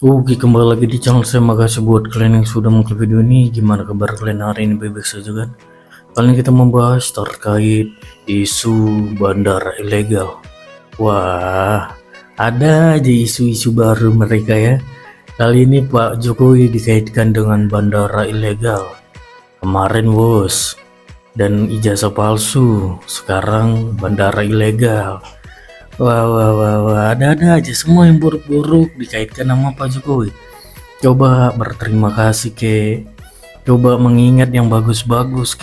Oke, kembali lagi di channel saya. Makasih buat kalian yang sudah mengklik video ini. Gimana kabar kalian hari ini? Baik-baik saja kan? Kali ini kita membahas terkait isu bandara ilegal. Wah, ada aja isu-isu baru mereka ya. Kali ini Pak Jokowi dikaitkan dengan bandara ilegal. Kemarin bos, dan ijazah palsu. Sekarang bandara ilegal. Wah, ada-ada aja semua yang buruk-buruk dikaitkan sama Pak Jokowi. Coba berterima kasih coba mengingat yang bagus-bagus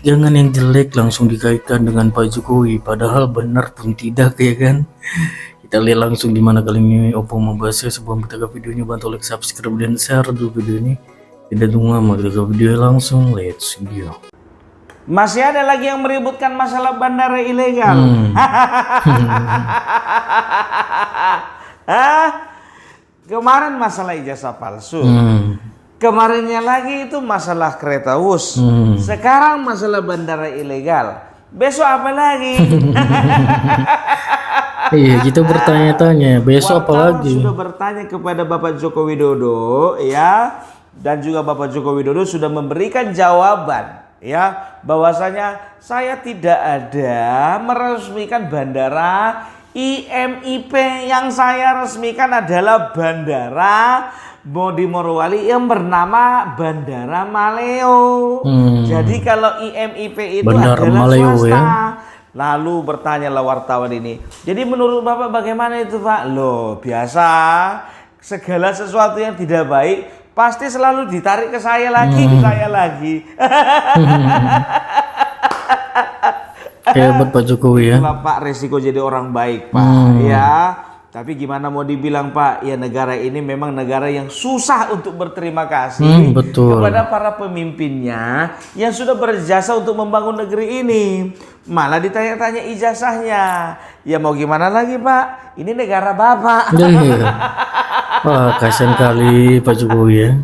jangan yang jelek langsung dikaitkan dengan Pak Jokowi, padahal benar pun tidak ya kan. Kita lihat langsung di mana kali ini Oppo membahasnya. Sebelum kita ke videonya, bantu like, subscribe, dan share dulu video ini. Tidak tunggu lama, kita ke video langsung. Let's video. Masih ada lagi yang meributkan masalah bandara ilegal. Kemarin masalah ijazah palsu. Kemarinnya lagi itu masalah kereta wus. Sekarang masalah bandara ilegal. Besok apa lagi? Iya, kita bertanya-tanya besok apa lagi? Sudah bertanya kepada Bapak Joko Widodo ya, dan juga Bapak Joko Widodo sudah memberikan jawaban ya, bahwasanya saya tidak ada meresmikan bandara IMIP. Yang saya resmikan adalah bandara di Morowali yang bernama Bandara Maleo. Jadi kalau IMIP itu Bandara adalah Maleo, swasta ya. Lalu bertanyalah wartawan ini, jadi menurut Bapak bagaimana itu Pak? Loh, biasa segala sesuatu yang tidak baik pasti selalu ditarik ke saya lagi, ke saya lagi. Hebat Pak Jokowi ya. Itulah Pak resiko jadi orang baik Pak ya. Tapi gimana mau dibilang Pak, ya negara ini memang negara yang susah untuk berterima kasih Betul. kepada para pemimpinnya yang sudah berjasa untuk membangun negeri ini. Malah ditanya-tanya ijazahnya. Ya mau gimana lagi Pak, ini negara Bapak. Wah, kasihan kali Pak Jokowi ya.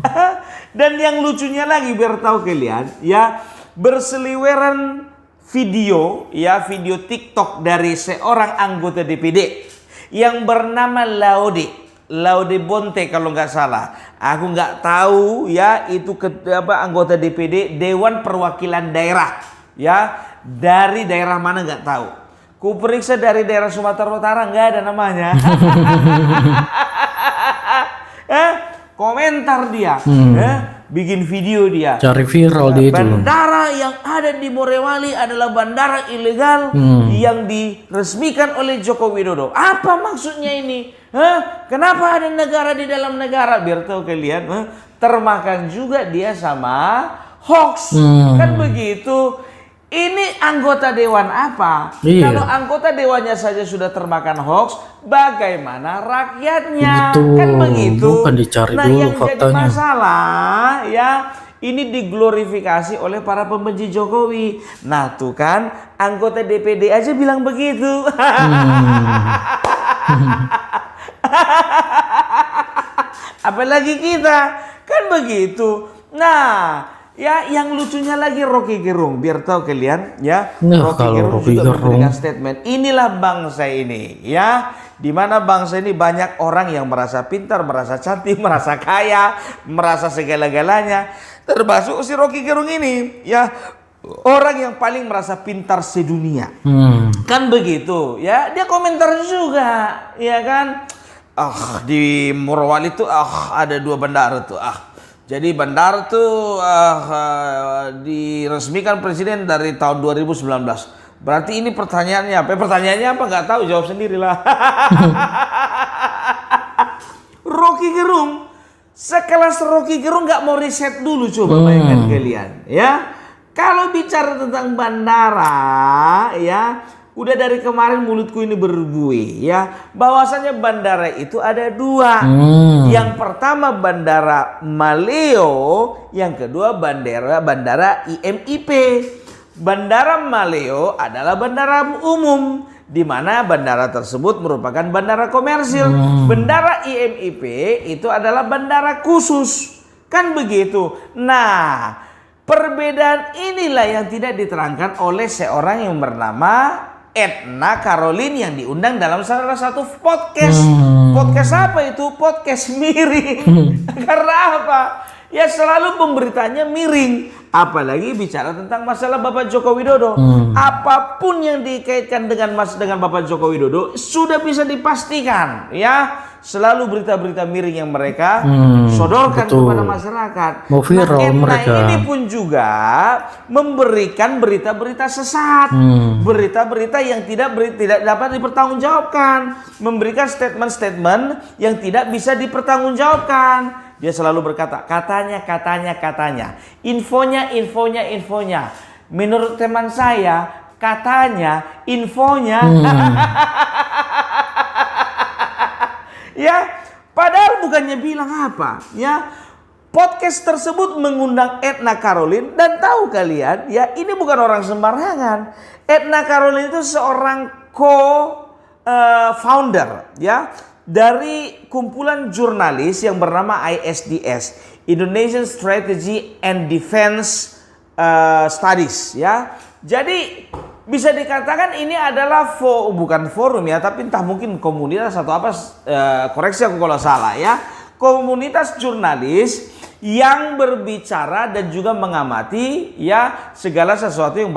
Dan yang lucunya lagi, biar tahu kalian ya, berseliweran video ya, video TikTok dari seorang anggota DPD yang bernama Laude Bonte kalau nggak salah. Aku nggak tahu ya, itu anggota DPD Dewan Perwakilan Daerah ya, dari daerah mana nggak tahu. Ku periksa dari daerah Sumatera Utara, nggak ada namanya. Komentar dia, bikin video dia. Cari viral dia itu. Bandara yang ada di Morowali adalah bandara ilegal yang diresmikan oleh Joko Widodo. Apa maksudnya ini? Kenapa ada negara di dalam negara? Biar tahu kalian, termakan juga dia sama hoax. Kan begitu. Ini anggota dewan apa? Iya. Kalau anggota dewannya saja sudah termakan hoax, bagaimana rakyatnya? Betul. Kan begitu. Bukan dicari Nah, dulu yang jadi faktanya. masalah ya, ini diglorifikasi oleh para pembenci Jokowi. Nah tuh kan, anggota DPD aja bilang begitu. Apalagi kita, kan begitu. Nah, ya yang lucunya lagi Rocky Gerung, biar tahu kalian ya. Rocky Gerung juga memberikan statement. Inilah bangsa ini ya, di mana bangsa ini banyak orang yang merasa pintar, merasa cantik, merasa kaya, merasa segala-galanya. Termasuk si Rocky Gerung ini ya, orang yang paling merasa pintar sedunia. Kan begitu ya, dia komentar juga ya kan. Di Morowali tuh ada 2 bandara tuh. Jadi bandara tuh diresmikan presiden dari tahun 2019. Berarti ini pertanyaannya apa? Pertanyaannya apa? Nggak tahu, jawab sendirilah. Rocky Gerung, sekelas Rocky Gerung nggak mau riset dulu, coba bayangkan kalian ya. Kalau bicara tentang bandara ya, udah dari kemarin mulutku ini berbuih ya, bahwasanya bandara itu ada 2. Yang pertama bandara Maleo, yang kedua bandara IMIP. Bandara Maleo adalah bandara umum, di mana bandara tersebut merupakan bandara komersil. Bandara IMIP itu adalah bandara khusus, kan begitu. Nah, perbedaan inilah yang tidak diterangkan oleh seorang yang bernama Edna Karolin yang diundang dalam salah satu podcast. Podcast apa itu? Podcast miring. Karena apa? Ya selalu pemberitanya miring. Apalagi bicara tentang masalah Bapak Joko Widodo. Apapun yang dikaitkan dengan Bapak Joko Widodo sudah bisa dipastikan, ya. Selalu berita-berita miring yang mereka sodorkan kepada masyarakat. Mau viral Edna mereka. ini pun juga memberikan berita-berita sesat, berita-berita yang tidak dapat dipertanggungjawabkan, memberikan statement-statement yang tidak bisa dipertanggungjawabkan. Dia selalu berkata, katanya. Infonya. Menurut teman saya, katanya, infonya. Ya, padahal bukannya bilang apa, ya. Podcast tersebut mengundang Edna Karolin dan tahu kalian, ya, ini bukan orang sembarangan. Edna Karolin itu seorang founder, ya, dari kumpulan jurnalis yang bernama ISDS, Indonesian Strategy and Defense Studies, ya. Jadi bisa dikatakan ini adalah bukan forum, ya, tapi entah mungkin komunitas atau apa, koreksi aku kalau salah, ya. Komunitas jurnalis yang berbicara dan juga mengamati, ya, segala sesuatu yang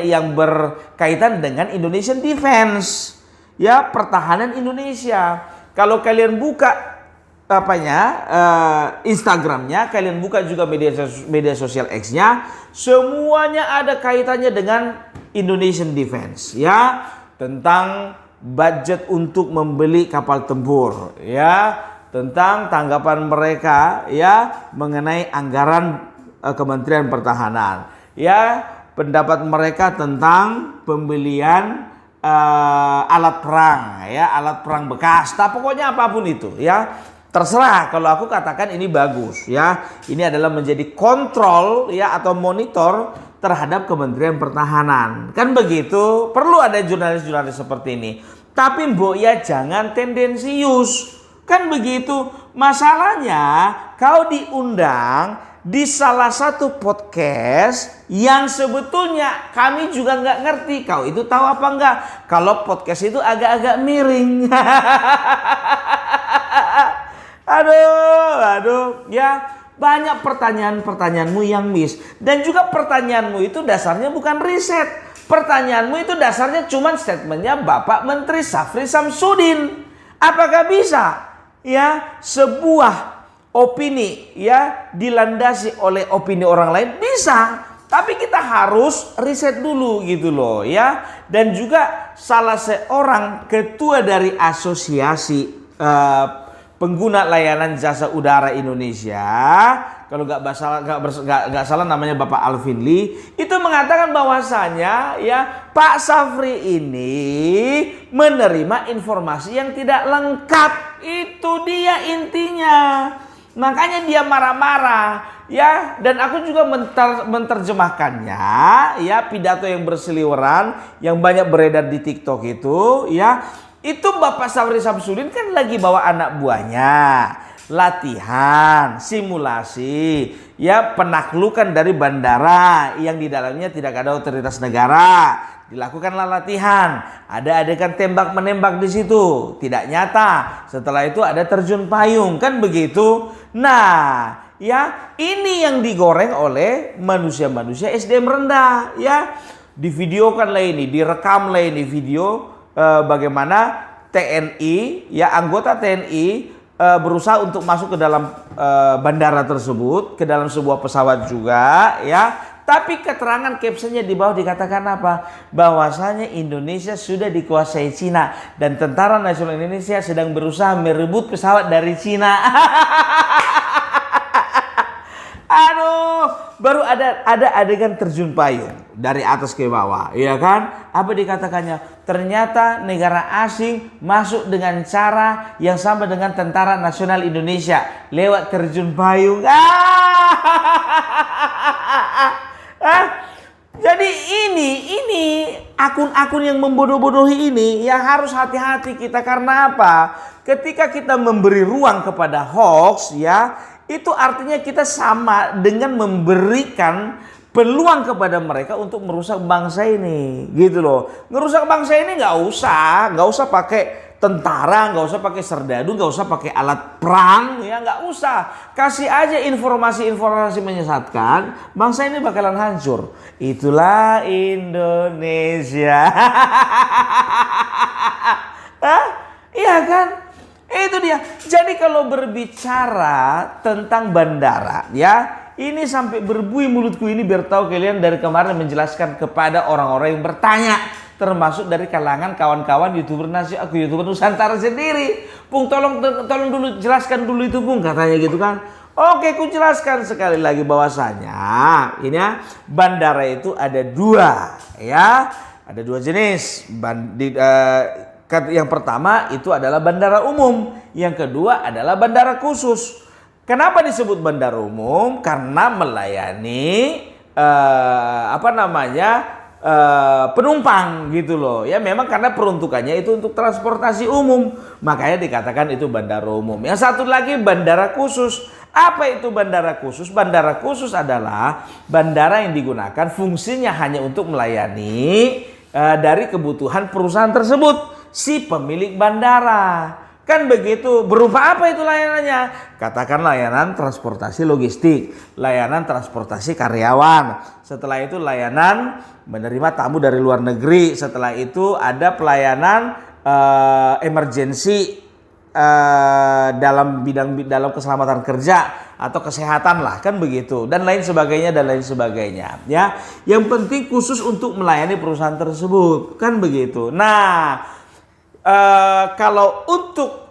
yang berkaitan dengan Indonesian Defense, ya, pertahanan Indonesia. Kalau kalian buka Instagramnya, kalian buka juga media sosial X-nya, semuanya ada kaitannya dengan Indonesian Defense, ya, tentang budget untuk membeli kapal tempur, ya, tentang tanggapan mereka, ya, mengenai anggaran Kementerian Pertahanan, ya, pendapat mereka tentang pembelian alat perang, ya, alat perang bekas, pokoknya apapun itu, ya. Terserah, kalau aku katakan ini bagus, ya. Ini adalah menjadi kontrol, ya, atau monitor terhadap Kementerian Pertahanan. Kan begitu? Perlu ada jurnalis-jurnalis seperti ini. Tapi mbok ya jangan tendensius. Kan begitu? Masalahnya kau diundang di salah satu podcast yang sebetulnya kami juga nggak ngerti. Kau itu tahu apa enggak? Kalau podcast itu agak-agak miring. Aduh, ya, banyak pertanyaan-pertanyaanmu yang miss. Dan juga pertanyaanmu itu dasarnya bukan riset. Pertanyaanmu itu dasarnya cuma statementnya Bapak Menteri Syafri Samsudin. Apakah bisa, ya, sebuah opini, ya, dilandasi oleh opini orang lain? Bisa. Tapi kita harus riset dulu gitu loh, ya. Dan juga salah seorang ketua dari asosiasi pengguna layanan jasa udara Indonesia, kalau nggak salah namanya Bapak Alvin Lee, itu mengatakan bahwasanya, ya, Pak Syafri ini menerima informasi yang tidak lengkap. Itu dia intinya. Makanya dia marah-marah, ya. Dan aku juga menerjemahkannya, ya, pidato yang berseliweran yang banyak beredar di TikTok itu, ya. Itu Bapak Syafri Samsudin kan lagi bawa anak buahnya, latihan, simulasi, ya, penaklukan dari bandara yang di dalamnya tidak ada otoritas negara. Dilakukanlah latihan, ada adegan tembak menembak di situ, tidak nyata. Setelah itu ada terjun payung, kan begitu. Nah, ya, ini yang digoreng oleh manusia-manusia SDM rendah, ya. Divideokanlah ini, direkamlah ini video. Bagaimana TNI, ya, anggota TNI berusaha untuk masuk ke dalam bandara tersebut, ke dalam sebuah pesawat juga, ya. Tapi keterangan captionnya di bawah dikatakan apa? Bahwasanya Indonesia sudah dikuasai Cina dan Tentara Nasional Indonesia sedang berusaha merebut pesawat dari Cina. Aduh, baru ada adegan terjun payung dari atas ke bawah, ya kan? Apa dikatakannya? Ternyata negara asing masuk dengan cara yang sama dengan Tentara Nasional Indonesia lewat terjun payung. Jadi ini akun-akun yang membodoh-bodohi ini yang harus hati-hati kita. Karena apa? Ketika kita memberi ruang kepada hoax, ya, itu artinya kita sama dengan memberikan peluang kepada mereka untuk merusak bangsa ini, gitu loh. Ngerusak bangsa ini nggak usah pakai tentara, nggak usah pakai serdadu, nggak usah pakai alat perang, ya nggak usah. Kasih aja informasi-informasi menyesatkan, bangsa ini bakalan hancur. Itulah Indonesia. Hah? Iya kan? Itu dia. Jadi kalau berbicara tentang bandara, ya, ini sampai berbuih mulutku ini biar tahu kalian dari kemarin menjelaskan kepada orang-orang yang bertanya, termasuk dari kalangan kawan-kawan YouTuber YouTuber Nusantara sendiri. Pung, tolong dulu jelaskan dulu itu, Pung, katanya gitu kan. Oke, ku jelaskan sekali lagi bahwasanya ini ya, bandara itu ada dua, ya. Ada dua jenis. Yang pertama itu adalah bandara umum, yang kedua adalah bandara khusus. Kenapa disebut bandara umum? Karena melayani penumpang gitu loh. Ya memang karena peruntukannya itu untuk transportasi umum, makanya dikatakan itu bandara umum. Yang satu lagi bandara khusus. Apa itu bandara khusus? Bandara khusus adalah bandara yang digunakan fungsinya hanya untuk melayani dari kebutuhan perusahaan tersebut, si pemilik bandara. Kan begitu. Berupa apa itu layanannya? Katakan layanan transportasi logistik, layanan transportasi karyawan. Setelah itu layanan menerima tamu dari luar negeri. Setelah itu ada pelayanan emergensi dalam keselamatan kerja atau kesehatan lah, kan begitu, dan lain sebagainya ya. Yang penting khusus untuk melayani perusahaan tersebut, kan begitu. Nah, kalau untuk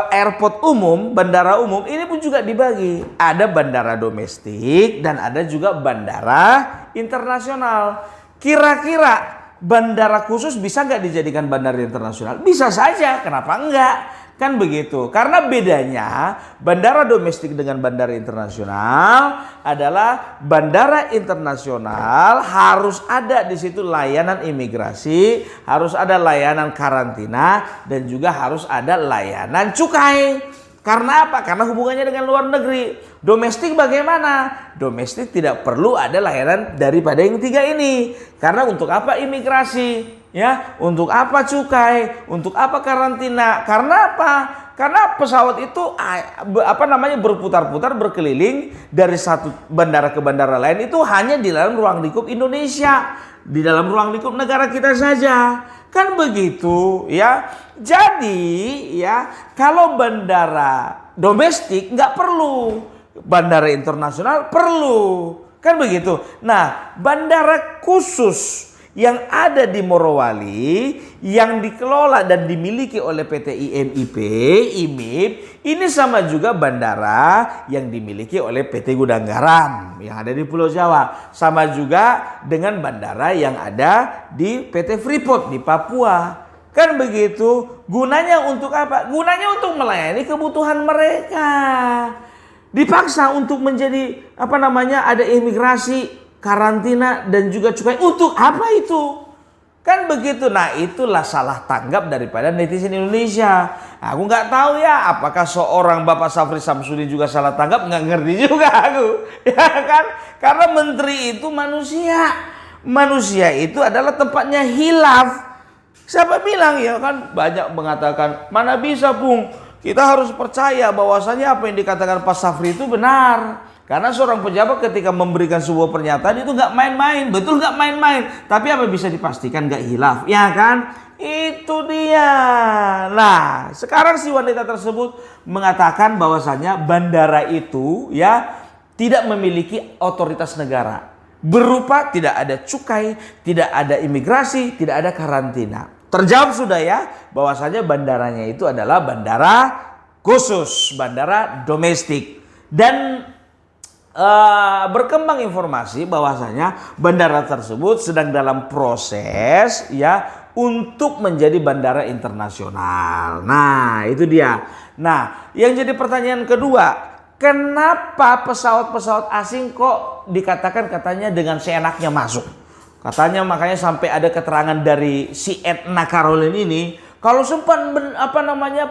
airport umum, bandara umum ini pun juga dibagi. Ada bandara domestik dan ada juga bandara internasional. Kira-kira bandara khusus bisa nggak dijadikan bandara internasional? Bisa saja, kenapa enggak? Kan begitu. Karena bedanya bandara domestik dengan bandara internasional adalah bandara internasional harus ada di situ layanan imigrasi, harus ada layanan karantina, dan juga harus ada layanan cukai. Karena apa? Karena hubungannya dengan luar negeri. Domestik bagaimana? Domestik tidak perlu ada layanan daripada yang tiga ini. Karena untuk apa imigrasi? Ya, untuk apa cukai? Untuk apa karantina? Karena apa? Karena pesawat itu berputar-putar berkeliling dari satu bandara ke bandara lain itu hanya di dalam ruang lingkup Indonesia, di dalam ruang lingkup negara kita saja. Kan begitu, ya. Jadi, ya, kalau bandara domestik nggak perlu, bandara internasional perlu, kan begitu. Nah, bandara khusus yang ada di Morowali yang dikelola dan dimiliki oleh PT IMIP, ini sama juga bandara yang dimiliki oleh PT Gudang Garam yang ada di Pulau Jawa, sama juga dengan bandara yang ada di PT Freeport di Papua. Kan begitu. Gunanya untuk apa? Gunanya untuk melayani kebutuhan mereka. Dipaksa untuk menjadi ada imigrasi, karantina, dan juga cukai. Untuk apa itu? Kan begitu. Nah, itulah salah tanggap daripada netizen Indonesia. Aku nggak tahu ya, apakah seorang Bapak Syafri Samsudin juga salah tanggap? Nggak ngerti juga aku. Ya kan? Karena menteri itu manusia. Manusia itu adalah tempatnya hilaf. Siapa bilang, ya kan, banyak mengatakan, mana bisa, Bung, kita harus percaya bahwasanya apa yang dikatakan Pak Syafri itu benar. Karena seorang pejabat ketika memberikan sebuah pernyataan itu nggak main-main, betul nggak main-main. Tapi apa bisa dipastikan nggak hilaf, ya kan? Itu dia. Nah, sekarang si wanita tersebut mengatakan bahwasanya bandara itu ya tidak memiliki otoritas negara. Berupa tidak ada cukai, tidak ada imigrasi, tidak ada karantina. Terjawab sudah ya bahwasanya bandaranya itu adalah bandara khusus, bandara domestik. Dan berkembang informasi bahwasanya bandara tersebut sedang dalam proses ya untuk menjadi bandara internasional. Nah, itu dia. Nah, yang jadi pertanyaan kedua, kenapa pesawat-pesawat asing kok dikatakan katanya dengan seenaknya masuk? Katanya makanya sampai ada keterangan dari si Edna Caroline ini, Kalau sempat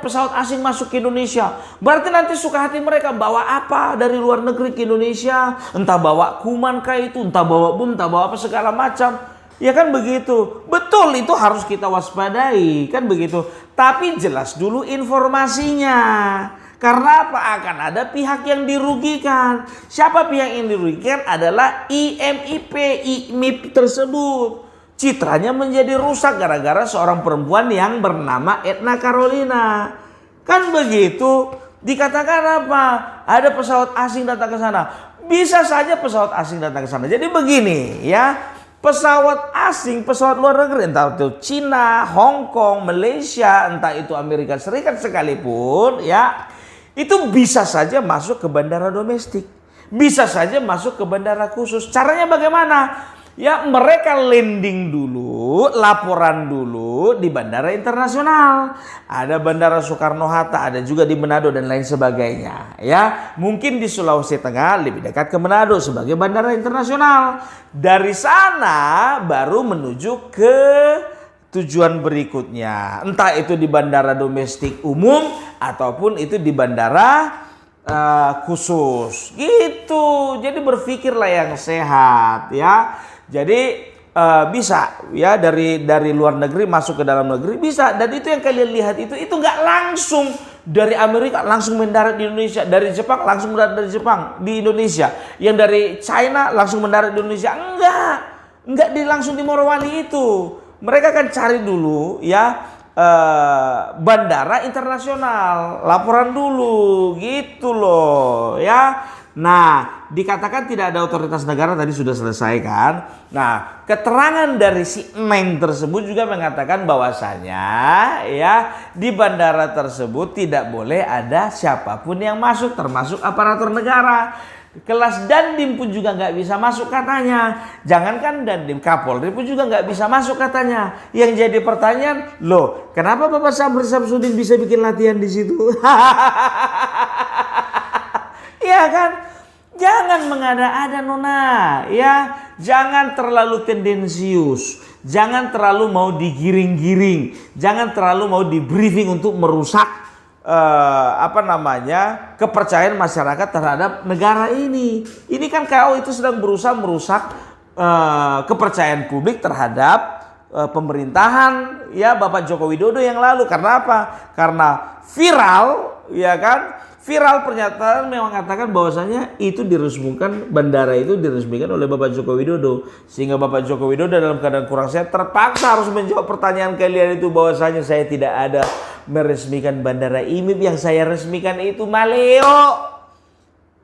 pesawat asing masuk ke Indonesia, berarti nanti suka hati mereka bawa apa dari luar negeri ke Indonesia, entah bawa kuman kayak itu, entah bawa bom, entah bawa apa segala macam. Ya kan begitu. Betul, itu harus kita waspadai, kan begitu. Tapi jelas dulu informasinya. Karena apa? Akan ada pihak yang dirugikan. Siapa pihak yang dirugikan? Adalah IMIP tersebut. Citranya menjadi rusak gara-gara seorang perempuan yang bernama Edna Carolina. Kan begitu. Dikatakan apa? Ada pesawat asing datang ke sana. Bisa saja pesawat asing datang ke sana. Jadi begini ya. Pesawat asing, pesawat luar negeri, entah itu Cina, Hong Kong, Malaysia, entah itu Amerika Serikat sekalipun ya. Itu bisa saja masuk ke bandara domestik. Bisa saja masuk ke bandara khusus. Caranya bagaimana? Ya mereka landing dulu, laporan dulu di bandara internasional. Ada bandara Soekarno-Hatta, ada juga di Manado dan lain sebagainya. Ya, mungkin di Sulawesi Tengah lebih dekat ke Manado sebagai bandara internasional. Dari sana baru menuju ke tujuan berikutnya. Entah itu di bandara domestik umum ataupun itu di bandara khusus. Gitu. Jadi berpikirlah yang sehat ya. Jadi bisa ya dari luar negeri masuk ke dalam negeri bisa, dan itu yang kalian lihat itu nggak langsung dari Amerika langsung mendarat di Indonesia, dari Jepang langsung mendarat dari Jepang di Indonesia, yang dari China langsung mendarat di Indonesia, enggak langsung di Morowali itu. Mereka kan cari dulu ya bandara internasional, laporan dulu gitu loh ya. Nah, dikatakan tidak ada otoritas negara tadi sudah selesai kan. Nah, keterangan dari si Neng tersebut juga mengatakan bahwasanya ya di bandara tersebut tidak boleh ada siapapun yang masuk termasuk aparatur negara. Kelas Dandim pun juga nggak bisa masuk katanya. Jangankan Dandim, Kapolri pun juga nggak bisa masuk katanya. Yang jadi pertanyaan, loh, kenapa Bapak Sabri Samsudin bisa bikin latihan di situ? Ya kan? Jangan mengada-ada nona, ya. Jangan terlalu tendensius. Jangan terlalu mau digiring-giring. Jangan terlalu mau di briefing untuk merusak kepercayaan masyarakat terhadap negara ini. Ini kan KO itu sedang berusaha merusak kepercayaan publik terhadap pemerintahan ya Bapak Joko Widodo yang lalu. Karena apa? Karena viral, ya kan? Viral pernyataan mengatakan bahwasanya itu diresmikan, bandara itu diresmikan oleh Bapak Joko Widodo, sehingga Bapak Joko Widodo dalam keadaan kurang sehat terpaksa harus menjawab pertanyaan kalian itu bahwasanya saya tidak ada meresmikan bandara IMIP, yang saya resmikan itu Maleo.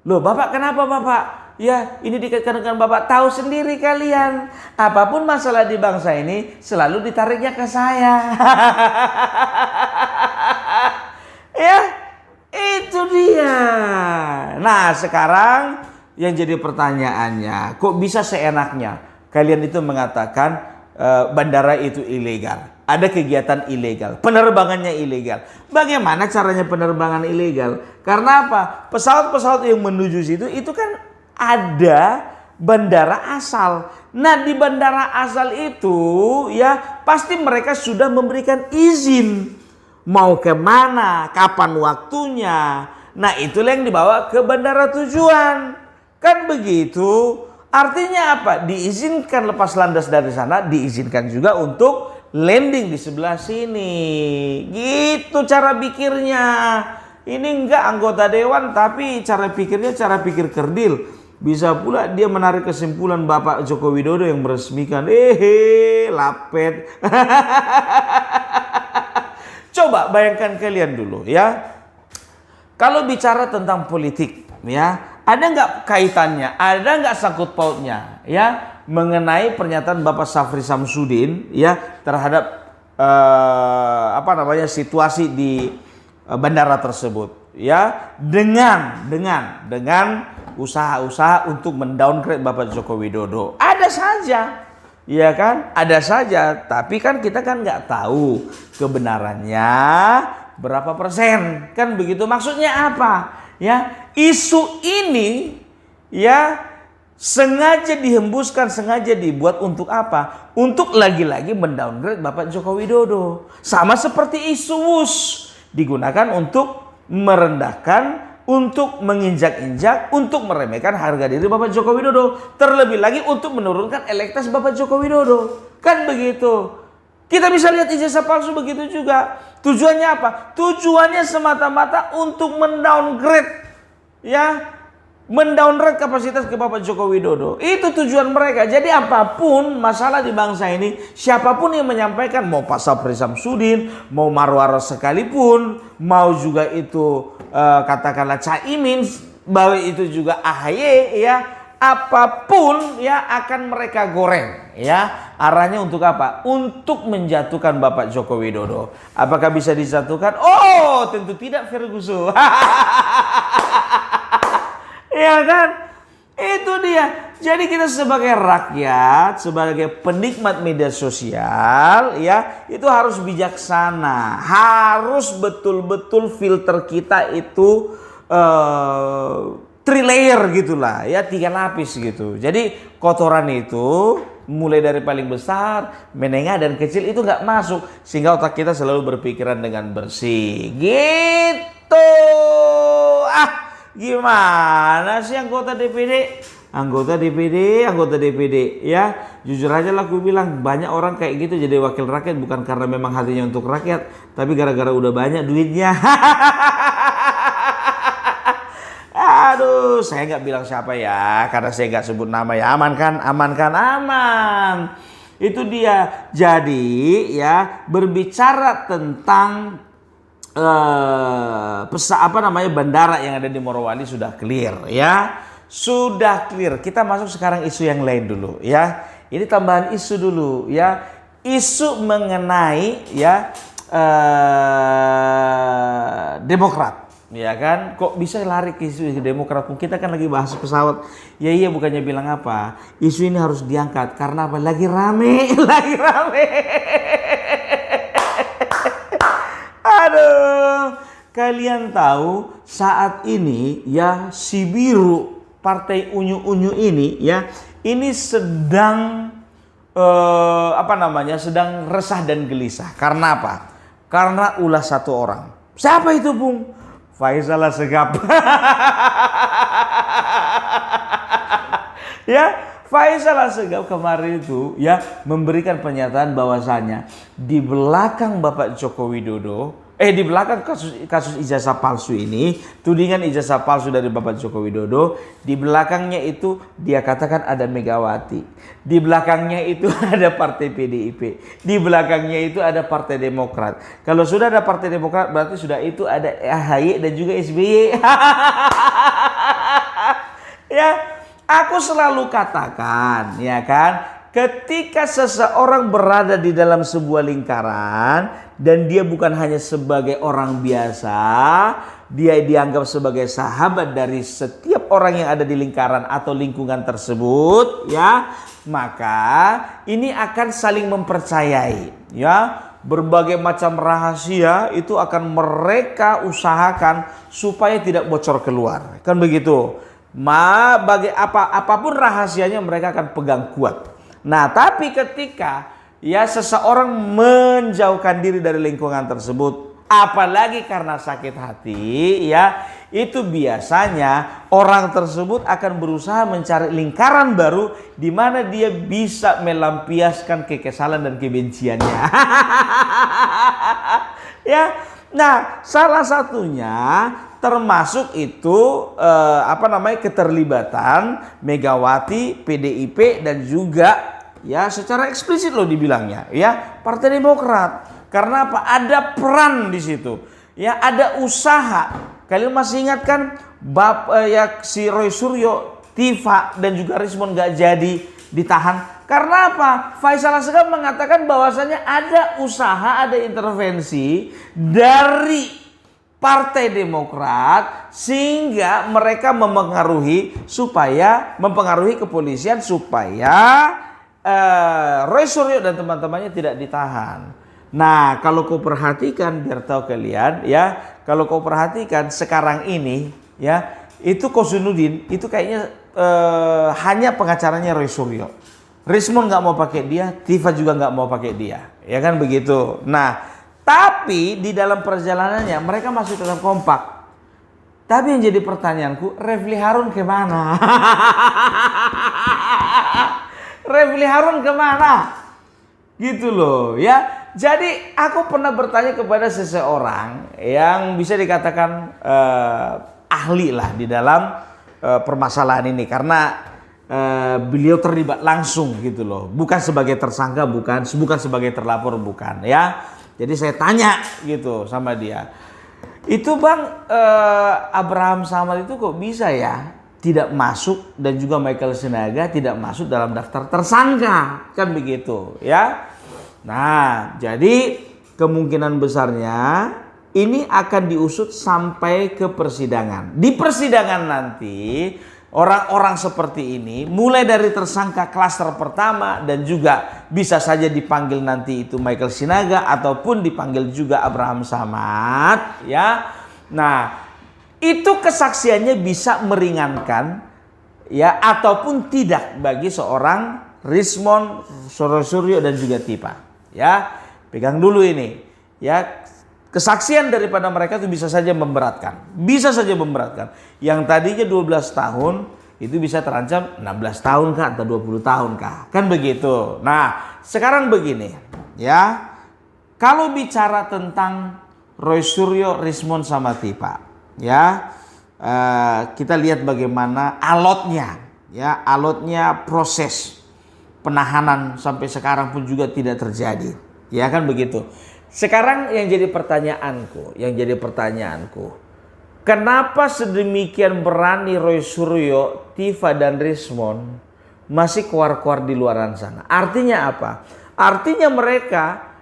Loh, Bapak kenapa Bapak? Ya, ini dikaitkan dengan Bapak, tahu sendiri kalian. Apapun masalah di bangsa ini selalu ditariknya ke saya. Ya. Itu dia. Nah, sekarang yang jadi pertanyaannya, kok bisa seenaknya kalian itu mengatakan bandara itu ilegal, ada kegiatan ilegal, penerbangannya ilegal. Bagaimana caranya penerbangan ilegal? Karena apa? Pesawat-pesawat yang menuju situ itu kan ada bandara asal. Nah, di bandara asal itu ya pasti mereka sudah memberikan izin. Mau kemana, kapan waktunya. Nah, itulah yang dibawa ke bandara tujuan. Kan begitu. Artinya apa? Diizinkan lepas landas dari sana, diizinkan juga untuk landing di sebelah sini. Gitu cara pikirnya. Ini enggak anggota dewan, tapi cara pikirnya cara pikir kerdil. Bisa pula dia menarik kesimpulan Bapak Joko Widodo yang meresmikan. Lapet. Coba bayangkan kalian dulu ya. Kalau bicara tentang politik ya, ada nggak kaitannya, ada nggak sangkut pautnya ya mengenai pernyataan Bapak Safri Samsudin ya terhadap situasi di bandara tersebut ya dengan usaha-usaha untuk mendowngrade Bapak Joko Widodo. Ada saja. Ya kan, ada saja, tapi kan kita kan nggak tahu kebenarannya berapa persen, kan begitu. Maksudnya apa? Ya, isu ini ya sengaja dihembuskan, sengaja dibuat untuk apa? Untuk lagi-lagi mendowngrade Bapak Joko Widodo. Sama seperti isu WUS digunakan untuk merendahkan, untuk menginjak-injak, untuk meremehkan harga diri Bapak Joko Widodo. Terlebih lagi untuk menurunkan elektabilitas Bapak Joko Widodo. Kan begitu. Kita bisa lihat ijazah palsu begitu juga. Tujuannya apa? Tujuannya semata-mata untuk mendowngrade, ya, mendowngrade kapasitas ke Bapak Joko Widodo. Itu tujuan mereka. Jadi apapun masalah di bangsa ini, siapapun yang menyampaikan, mau Pak Sapri Samsudin, mau Marwaro sekalipun, mau juga itu katakanlah Caimin, bahwa itu juga AHY, ya, apapun ya akan mereka goreng, ya. Arahnya untuk apa? Untuk menjatuhkan Bapak Joko Widodo. Apakah bisa dijatuhkan? Oh, tentu tidak, Ferguson. Ya kan? Itu dia. Jadi kita sebagai rakyat, sebagai penikmat media sosial, ya, itu harus bijaksana. Harus betul-betul filter kita itu three layer gitulah, ya, 3 lapis gitu. Jadi kotoran itu mulai dari paling besar, menengah, dan kecil itu nggak masuk, sehingga otak kita selalu berpikiran dengan bersih. Gitu. Gimana sih anggota DPD? Anggota DPD, ya. Jujur aja lah aku bilang, banyak orang kayak gitu jadi wakil rakyat bukan karena memang hatinya untuk rakyat, tapi gara-gara udah banyak duitnya. Aduh, saya nggak bilang siapa ya, karena saya nggak sebut nama ya. Aman kan? Aman. Itu dia. Jadi ya, berbicara tentang bandara yang ada di Morowali sudah clear, ya. Sudah clear. Kita masuk sekarang isu yang lain dulu, ya. Ini tambahan isu dulu, ya. Isu mengenai, ya, Demokrat, ya kan? Kok bisa lari ke isu Demokrat? Kita kan lagi bahas pesawat. Ya iya, bukannya bilang apa? Isu ini harus diangkat karena apa? Lagi rame. Aduh, kalian tahu saat ini, ya, si biru Partai Unyu-Unyu ini, ya, ini sedang sedang resah dan gelisah. Karena apa? Karena ulah satu orang. Siapa itu, Bung? Faisal Assegaf. Ya, Faisal Assegaf kemarin itu, ya, memberikan pernyataan bahwasanya di belakang Bapak Joko Widodo, di belakang kasus ijazah palsu ini, tudingan ijazah palsu dari Bapak Joko Widodo, di belakangnya itu dia katakan ada Megawati, di belakangnya itu ada Partai PDIP, di belakangnya itu ada Partai Demokrat. Kalau sudah ada Partai Demokrat, berarti sudah itu ada AHY dan juga SBY. Ya, aku selalu katakan, ya kan, ketika seseorang berada di dalam sebuah lingkaran dan dia bukan hanya sebagai orang biasa, dia dianggap sebagai sahabat dari setiap orang yang ada di lingkaran atau lingkungan tersebut, ya, maka ini akan saling mempercayai, ya. Berbagai macam rahasia itu akan mereka usahakan supaya tidak bocor keluar, kan begitu. Apapun rahasianya mereka akan pegang kuat. Nah, tapi ketika, ya, seseorang menjauhkan diri dari lingkungan tersebut, apalagi karena sakit hati, ya, itu biasanya orang tersebut akan berusaha mencari lingkaran baru di mana dia bisa melampiaskan kekesalan dan kebenciannya. Ya. Nah, salah satunya termasuk itu keterlibatan Megawati, PDIP, dan juga, ya, secara eksplisit loh dibilangnya, ya, Partai Demokrat. Karena apa? Ada peran di situ, ya, ada usaha. Kalian masih ingat kan si Roy Suryo, Tifa, dan juga Rismon gak jadi ditahan? Karena apa? Faisal Assegaf mengatakan bahwasanya ada usaha, ada intervensi dari Partai Demokrat sehingga mereka mempengaruhi kepolisian supaya Roy Suryo dan teman-temannya tidak ditahan. Nah, kalau kau perhatikan, biar tahu kalian, ya, kalau kau perhatikan sekarang ini, ya, itu Kosunudin itu kayaknya hanya pengacaranya Roy Suryo. Rismon nggak mau pakai dia, Tifa juga nggak mau pakai dia, ya kan begitu. Nah, tapi di dalam perjalanannya mereka masih tetap kompak. Tapi yang jadi pertanyaanku, Refli Harun kemana? Refli Harun kemana? Gitu loh ya. Jadi aku pernah bertanya kepada seseorang yang bisa dikatakan ahli lah di dalam permasalahan ini. Karena beliau terlibat langsung gitu loh. Bukan sebagai tersangka, bukan sebagai terlapor, bukan ya. Jadi saya tanya gitu sama dia. Itu Bang, Abraham Samad itu kok bisa ya tidak masuk, dan juga Michael Sinaga tidak masuk dalam daftar tersangka, kan begitu ya. Nah, jadi kemungkinan besarnya ini akan diusut sampai ke persidangan. Di persidangan nanti orang-orang seperti ini mulai dari tersangka klaster pertama, dan juga bisa saja dipanggil nanti itu Michael Sinaga ataupun dipanggil juga Abraham Samad ya. Nah, itu kesaksiannya bisa meringankan ya ataupun tidak bagi seorang Rismon, Roy Suryo dan juga Tifa ya. Pegang dulu ini ya. Kesaksian daripada mereka itu bisa saja memberatkan. Bisa saja memberatkan. Yang tadinya 12 tahun itu bisa terancam 16 tahun kah atau 20 tahun kah. Kan begitu. Nah, sekarang begini ya. Kalau bicara tentang Roy Suryo, Rismon sama Tifa ya, kita lihat bagaimana alotnya proses penahanan sampai sekarang pun juga tidak terjadi. Ya kan begitu. Sekarang yang jadi pertanyaanku, kenapa sedemikian berani Roy Suryo, Tifa dan Rismon masih keluar-keluar di luaran sana? Artinya apa? Artinya mereka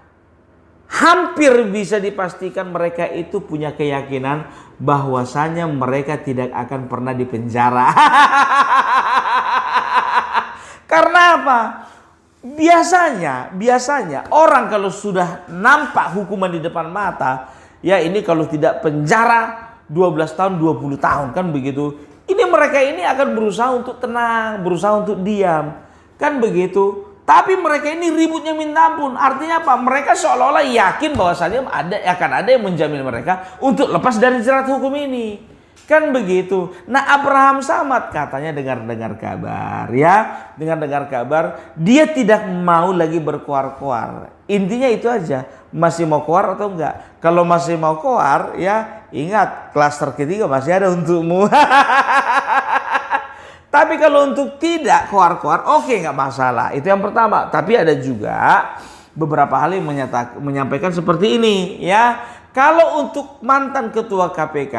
hampir bisa dipastikan mereka itu punya keyakinan bahwasanya mereka tidak akan pernah dipenjara. Karena apa? Biasanya orang kalau sudah nampak hukuman di depan mata, ya ini kalau tidak penjara 12 tahun 20 tahun kan begitu. Ini mereka ini akan berusaha untuk tenang, berusaha untuk diam. Kan begitu. Tapi mereka ini ributnya minta ampun. Artinya apa? Mereka seolah-olah yakin bahwasanya akan ada yang menjamin mereka untuk lepas dari jerat hukum ini. Kan begitu. Nah, Abraham Samad katanya dengar-dengar kabar ya. Dengar-dengar kabar dia tidak mau lagi berkuar-kuar. Intinya itu aja. Masih mau keluar atau enggak? Kalau masih mau keluar ya ingat klaster ketiga masih ada untukmu. Tapi kalau untuk tidak keluar-keluar oke, nggak masalah. Itu yang pertama. Tapi ada juga beberapa hal yang menyampaikan seperti ini ya. Kalau untuk mantan ketua KPK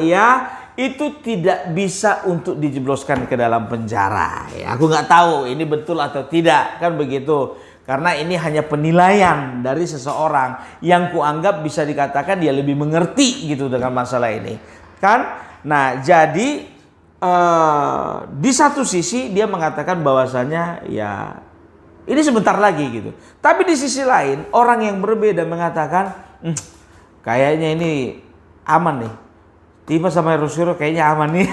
ya itu tidak bisa untuk dijebloskan ke dalam penjara. Ya, aku nggak tahu ini betul atau tidak kan begitu. Karena ini hanya penilaian dari seseorang yang kuanggap bisa dikatakan dia lebih mengerti gitu dengan masalah ini kan. Nah, jadi di satu sisi dia mengatakan bahwasanya ya ini sebentar lagi gitu. Tapi di sisi lain orang yang berbeda mengatakan kayaknya ini aman nih. Tifa sama Roy Suryo kayaknya aman nih.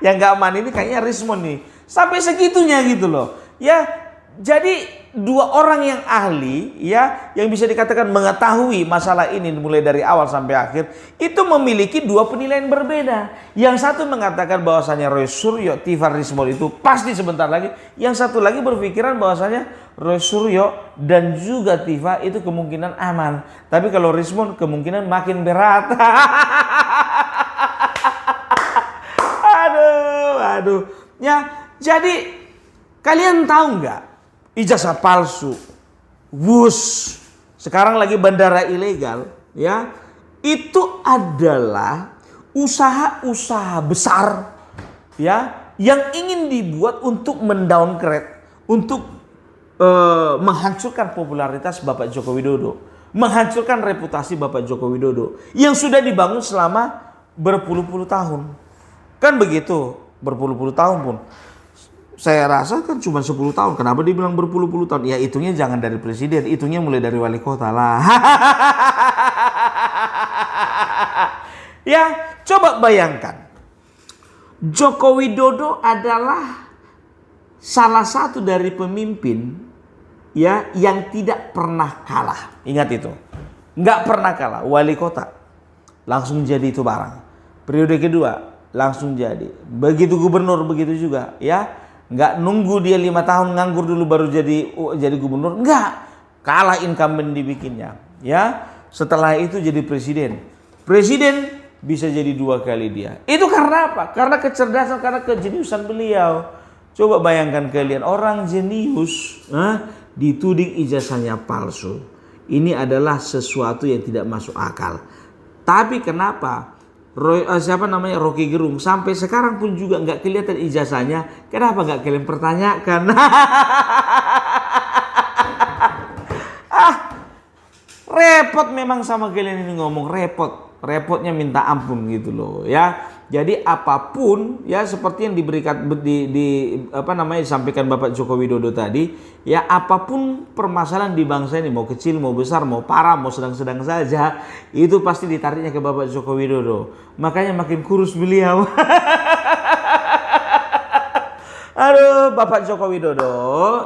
Yang gak aman ini kayaknya Rismon nih. Sampai segitunya gitu loh. Ya, jadi dua orang yang ahli ya, yang bisa dikatakan mengetahui masalah ini mulai dari awal sampai akhir, itu memiliki dua penilaian berbeda. Yang satu mengatakan bahwasanya Roy Suryo, Tifa, Rismon itu pasti sebentar lagi. Yang satu lagi berpikiran bahwasanya Roy Suryo dan juga Tifa itu kemungkinan aman. Tapi kalau Rismon kemungkinan makin berat. Aduh. Ya, jadi kalian tahu nggak? Ijazah palsu, WUS, sekarang lagi bandara ilegal, ya, itu adalah usaha-usaha besar, ya, yang ingin dibuat untuk mendowngrade, untuk menghancurkan popularitas Bapak Joko Widodo, menghancurkan reputasi Bapak Joko Widodo, yang sudah dibangun selama berpuluh-puluh tahun, kan begitu, berpuluh-puluh tahun pun. Saya rasa kan cuma 10 tahun. Kenapa dibilang berpuluh-puluh tahun? Ya hitungnya jangan dari presiden. Hitungnya mulai dari wali kota lah. Ya coba bayangkan. Joko Widodo adalah salah satu dari pemimpin ya yang tidak pernah kalah. Ingat itu. Nggak pernah kalah. Wali kota langsung jadi itu barang. Periode kedua langsung jadi. Begitu gubernur begitu juga ya. Nggak nunggu dia 5 tahun nganggur dulu baru jadi gubernur. Nggak. Kalah incumbent dibikinnya. Ya. Setelah itu jadi presiden. Presiden bisa jadi 2 kali dia. Itu karena apa? Karena kecerdasan, karena kejeniusan beliau. Coba bayangkan kalian, orang jenius dituding ijazahnya palsu. Ini adalah sesuatu yang tidak masuk akal. Tapi kenapa Rocky Gerung sampai sekarang pun juga nggak kelihatan ijazahnya? Kenapa nggak kalian pertanyakan? Repot memang sama kalian ini ngomong, repotnya minta ampun gitu loh ya. Jadi apapun ya seperti yang disampaikan Bapak Joko Widodo tadi ya, apapun permasalahan di bangsa ini, mau kecil mau besar mau parah mau sedang-sedang saja, itu pasti ditariknya ke Bapak Joko Widodo. Makanya makin kurus beliau. Aduh, Bapak Joko Widodo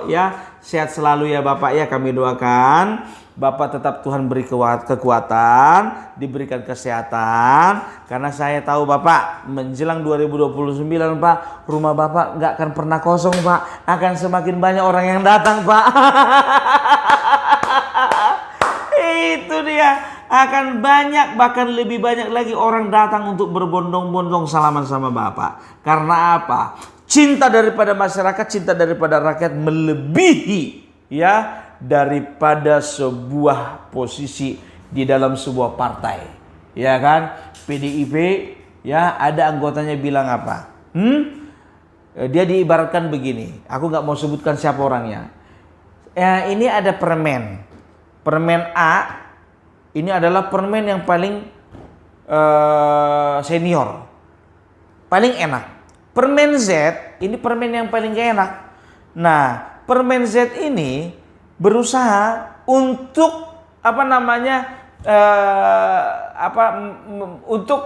ya, sehat selalu ya Bapak ya, kami doakan Bapak tetap Tuhan beri kekuatan, diberikan kesehatan. Karena saya tahu Bapak menjelang 2029 Pak, rumah Bapak nggak akan pernah kosong Pak, akan semakin banyak orang yang datang Pak. Itu dia, akan banyak, bahkan lebih banyak lagi orang datang untuk berbondong-bondong salaman sama Bapak. Karena apa? Cinta daripada masyarakat, cinta daripada rakyat melebihi ya daripada sebuah posisi di dalam sebuah partai. Ya kan? PDIP ya, ada anggotanya bilang apa? Dia diibaratkan begini. Aku nggak mau sebutkan siapa orangnya. Ini ada permen. Permen A ini adalah permen yang paling senior. Paling enak. Permen Z ini permen yang paling gak enak. Nah, permen Z ini berusaha untuk untuk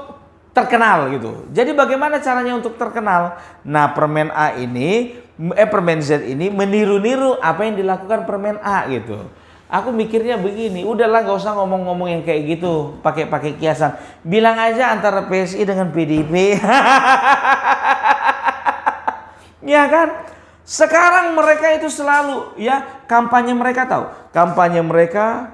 terkenal gitu. Jadi bagaimana caranya untuk terkenal? Nah, permen A ini permen Z ini meniru-niru apa yang dilakukan permen A gitu. Aku mikirnya begini, udahlah nggak usah ngomong-ngomong yang kayak gitu, pakai kiasan. Bilang aja antara PSI dengan PDIP. Ya kan? Sekarang mereka itu selalu ya kampanye, mereka tahu. Kampanye mereka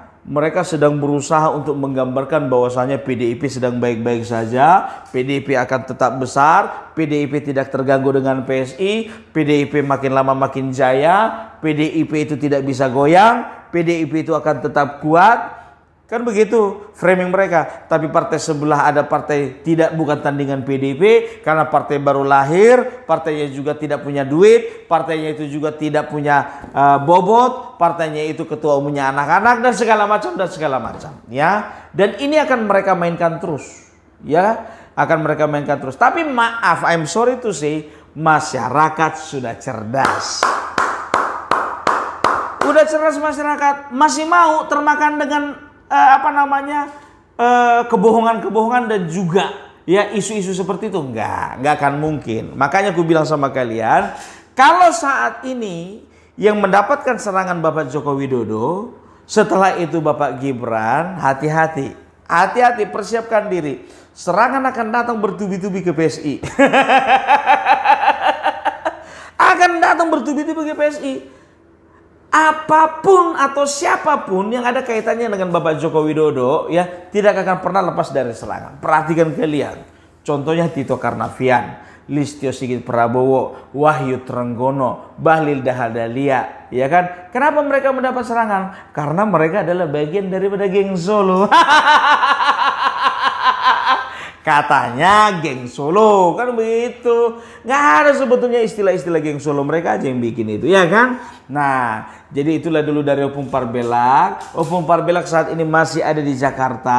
sedang berusaha untuk menggambarkan bahwasanya PDIP sedang baik-baik saja, PDIP akan tetap besar, PDIP tidak terganggu dengan PSI, PDIP makin lama makin jaya, PDIP itu tidak bisa goyang, PDIP itu akan tetap kuat. Kan begitu framing mereka. Tapi partai sebelah ada partai bukan tandingan PDIP karena partai baru lahir, partainya juga tidak punya duit, partainya itu juga tidak punya bobot, partainya itu ketua umumnya anak-anak dan segala macam ya. Dan ini akan mereka mainkan terus ya, akan mereka mainkan terus. Tapi maaf, I'm sorry to say, masyarakat sudah cerdas. Udah cerdas masyarakat, masih mau termakan dengan kebohongan-kebohongan dan juga ya isu-isu seperti itu. Nggak akan mungkin. Makanya aku bilang sama kalian, kalau saat ini yang mendapatkan serangan Bapak Joko Widodo, setelah itu Bapak Gibran, hati-hati, persiapkan diri. Serangan akan datang bertubi-tubi ke PSI. Akan datang bertubi-tubi ke PSI. Apapun atau siapapun yang ada kaitannya dengan Bapak Joko Widodo ya tidak akan pernah lepas dari serangan. Perhatikan kalian. Contohnya Tito Karnavian, Listio Sigit Prabowo, Wahyu Trenggono, Bahlil Lahadalia, ya kan? Kenapa mereka mendapat serangan? Karena mereka adalah bagian daripada geng Solo. Katanya geng Solo, kan begitu. Nggak ada sebetulnya istilah-istilah geng Solo, mereka aja yang bikin itu, ya kan? Nah, jadi itulah dulu dari Opung Parbelak. Opung Parbelak saat ini masih ada di Jakarta.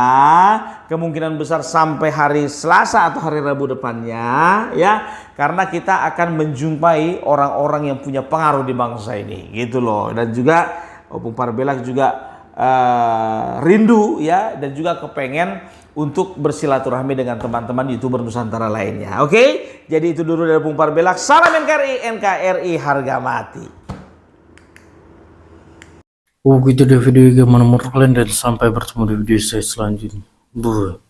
Kemungkinan besar sampai hari Selasa atau hari Rabu depannya, ya. Karena kita akan menjumpai orang-orang yang punya pengaruh di bangsa ini, gitu loh. Dan juga Opung Parbelak juga rindu, ya, dan juga kepengen untuk bersilaturahmi dengan teman-teman YouTuber Nusantara lainnya. Oke? jadi itu dulu dari Bung Parbelak. Salam NKRI harga mati. Oh gitu deh video gimana menurut kalian, dan sampai bertemu di video saya selanjutnya. Buh.